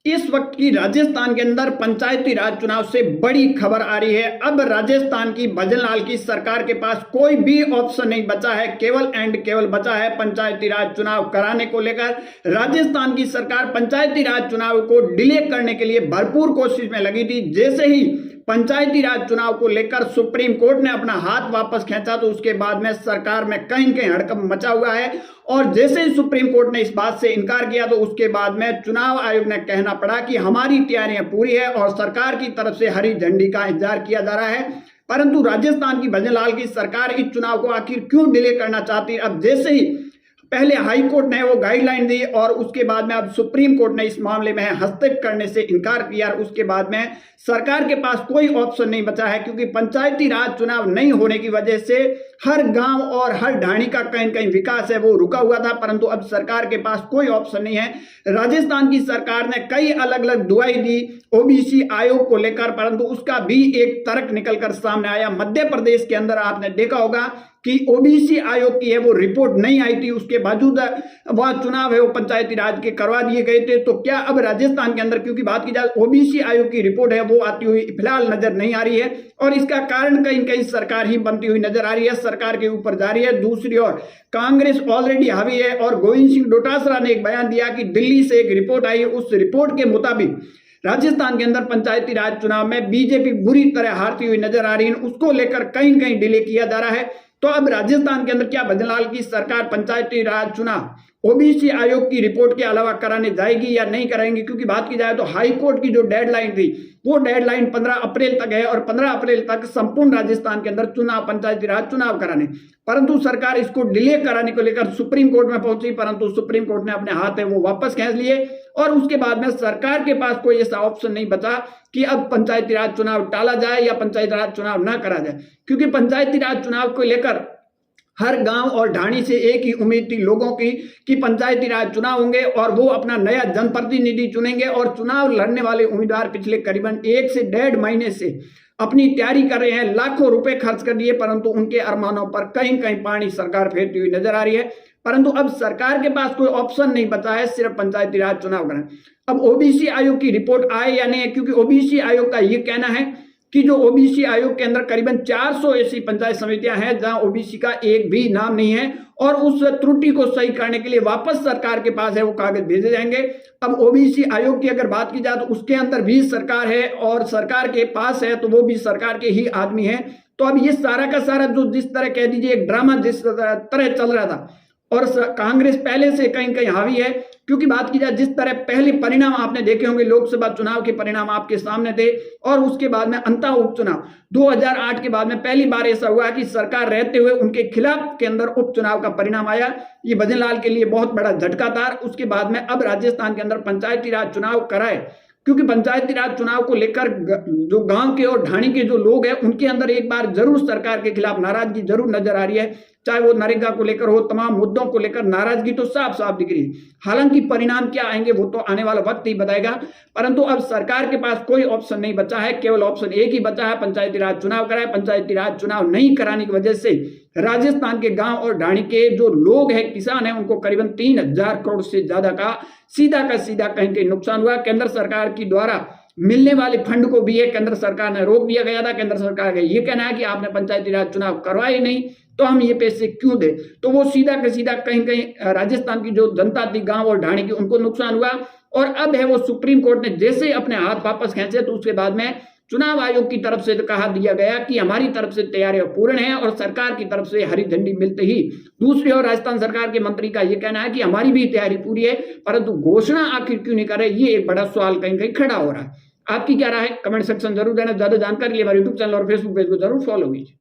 इस वक्त की राजस्थान के अंदर पंचायती राज चुनाव से बड़ी खबर आ रही है। अब राजस्थान की भजनलाल की सरकार के पास कोई भी ऑप्शन नहीं बचा है, केवल एंड केवल बचा है पंचायती राज चुनाव कराने को लेकर। राजस्थान की सरकार पंचायती राज चुनाव को डिले करने के लिए भरपूर कोशिश में लगी थी। जैसे ही पंचायती राज चुनाव को लेकर सुप्रीम कोर्ट ने अपना हाथ वापस खींचा तो उसके बाद में सरकार में कहीं कहीं हड़कंप मचा हुआ है। और जैसे ही सुप्रीम कोर्ट ने इस बात से इनकार किया तो उसके बाद में चुनाव आयोग ने कहना पड़ा कि हमारी तैयारियां पूरी है और सरकार की तरफ से हरी झंडी का इंतजार किया जा रहा है। परंतु राजस्थान की भजनलाल की सरकार इस चुनाव को आखिर क्यों डिले करना चाहती है? अब जैसे ही पहले हाई कोर्ट ने वो गाइडलाइन दी और उसके बाद में अब सुप्रीम कोर्ट ने इस मामले में हस्तक्षेप करने से इनकार किया। उसके बाद में सरकार के पास कोई ऑप्शन नहीं बचा है, क्योंकि पंचायती राज चुनाव नहीं होने की वजह से हर गांव और हर ढाणी का कहीं कहीं विकास है वो रुका हुआ था। परंतु अब सरकार के पास कोई ऑप्शन नहीं है। राजस्थान की सरकार ने कई अलग अलग दुआई दी ओबीसी आयोग को लेकर, परंतु उसका भी एक तर्क निकलकर सामने आया। मध्य प्रदेश के अंदर आपने देखा होगा कि ओबीसी आयोग की है वो रिपोर्ट नहीं आई थी, उसके बावजूद वह चुनाव है वो पंचायती राज के करवा दिए गए थे। तो क्या अब राजस्थान के अंदर, क्योंकि बात की जाए ओबीसी आयोग की रिपोर्ट है वो आती हुई फिलहाल नजर नहीं आ रही है और इसका कारण कहीं कहीं सरकार ही बनती हुई नजर आ रही है, सरकार के ऊपर जा रही है। दूसरी ओर कांग्रेस ऑलरेडी हावी है और गोविंद सिंह डोटासरा ने एक बयान दिया कि दिल्ली से एक रिपोर्ट आई, उस रिपोर्ट के मुताबिक राजस्थान के अंदर पंचायती राज चुनाव में बीजेपी बुरी तरह हारती हुई नजर आ रही है। उसको लेकर कहीं कहीं डिले किया जा रहा है। तो अब राजस्थान के अंदर क्या भजनलाल की सरकार पंचायती राज चुनाव ओबीसी आयोग की रिपोर्ट के अलावा कराने जाएगी या नहीं कराएंगी? क्योंकि बात की जाए तो हाई कोर्ट की जो डेडलाइन थी वो डेडलाइन 15 अप्रैल तक है और 15 अप्रैल तक संपूर्ण राजस्थान के अंदर चुनाव पंचायती राज चुनाव कराने, परंतु सरकार इसको डिले कराने को लेकर सुप्रीम कोर्ट में पहुंची, परंतु सुप्रीम कोर्ट ने अपने हाथ है वो वापस खींच लिए और उसके बाद में सरकार के पास कोई ऐसा ऑप्शन नहीं बचा कि अब पंचायती राज चुनाव टाला जाए या पंचायती राज चुनाव ना करा जाए। क्योंकि पंचायती राज चुनाव को लेकर हर गांव और ढाणी से एक ही उम्मीद थी लोगों की कि पंचायती राज चुनाव होंगे और वो अपना नया जनप्रतिनिधि चुनेंगे। और चुनाव लड़ने वाले उम्मीदवार पिछले करीबन 1 से 1.5 महीने से अपनी तैयारी कर रहे हैं, लाखों रुपए खर्च कर दिए, परंतु उनके अरमानों पर कहीं कहीं पानी सरकार फेरती हुई नजर आ रही है। परंतु अब सरकार के पास कोई ऑप्शन नहीं बचा है, सिर्फ पंचायती राज चुनाव करें। अब ओबीसी आयोग की रिपोर्ट आए या नहीं है, क्योंकि ओबीसी आयोग का यह कहना है कि जो ओबीसी आयोग के अंदर करीबन 400 ऐसी पंचायत समितियां हैं जहां ओबीसी का एक भी नाम नहीं है और उस त्रुटि को सही करने के लिए वापस सरकार के पास है वो कागज भेजे जाएंगे। अब ओबीसी आयोग की अगर बात की जाए तो उसके अंदर भी सरकार है और सरकार के पास है तो वो भी सरकार के ही आदमी है। तो अब ये सारा का सारा जो जिस तरह कह दीजिए एक ड्रामा जिस तरह चल रहा था और कांग्रेस पहले से कहीं कहीं हावी है, क्योंकि बात की जाए जिस तरह पहले परिणाम आपने देखे होंगे, लोकसभा चुनाव के परिणाम आपके सामने थे और उसके बाद में अंतः उपचुनाव 2008 के बाद में पहली बार ऐसा हुआ कि सरकार रहते हुए उनके खिलाफ के अंदर उपचुनाव का परिणाम आया। ये भजनलाल के लिए बहुत बड़ा झटका था। उसके बाद में अब राजस्थान के अंदर पंचायती राज चुनाव कराए, क्योंकि पंचायती राज चुनाव को लेकर जो गांव के और ढाणी के जो लोग हैं उनके अंदर एक बार जरूर सरकार के खिलाफ नाराजगी जरूर नजर आ रही है, चाहे वो नरेगा को लेकर हो, तमाम मुद्दों को लेकर नाराजगी तो साफ साफ दिख रही है। हालांकि परिणाम क्या आएंगे वो तो आने वाला वक्त ही बताएगा, परंतु अब सरकार के पास कोई ऑप्शन नहीं बचा है, केवल ऑप्शन एक ही बचा है पंचायती राज चुनाव कराए। पंचायती राज चुनाव नहीं कराने की वजह से राजस्थान के गांव और ढाणी के जो लोग हैं, किसान हैं, उनको करीबन 3000 करोड़ से ज्यादा का सीधा कहीं कहीं नुकसान हुआ। केंद्र सरकार की द्वारा मिलने वाले फंड को भी केंद्र सरकार ने रोक दिया गया था। केंद्र सरकार का ये कहना है कि आपने पंचायती राज चुनाव करवाए नहीं तो हम ये पैसे क्यों दे, तो वो सीधा कहीं कहीं राजस्थान की जो जनता थी गांव और ढाणी की उनको नुकसान हुआ। और अब है वो सुप्रीम कोर्ट ने जैसे ही अपने हाथ वापस खींचे तो उसके बाद में चुनाव आयोग की तरफ से कहा दिया गया कि हमारी तरफ से तैयारियां पूर्ण है और सरकार की तरफ से हरी झंडी मिलते ही दूसरी ओर राजस्थान सरकार के मंत्री का यह कहना है कि हमारी भी तैयारी पूरी है, परंतु घोषणा आखिर क्यों नहीं कर रहे, ये एक बड़ा सवाल कहीं कहीं खड़ा हो रहा है। आपकी क्या राय है? कमेंट सेक्शन जरूर देना। ज्यादा जानकारी के लिए हमारे यूट्यूब चैनल और फेसबुक पेज को जरूर फॉलो कीजिए।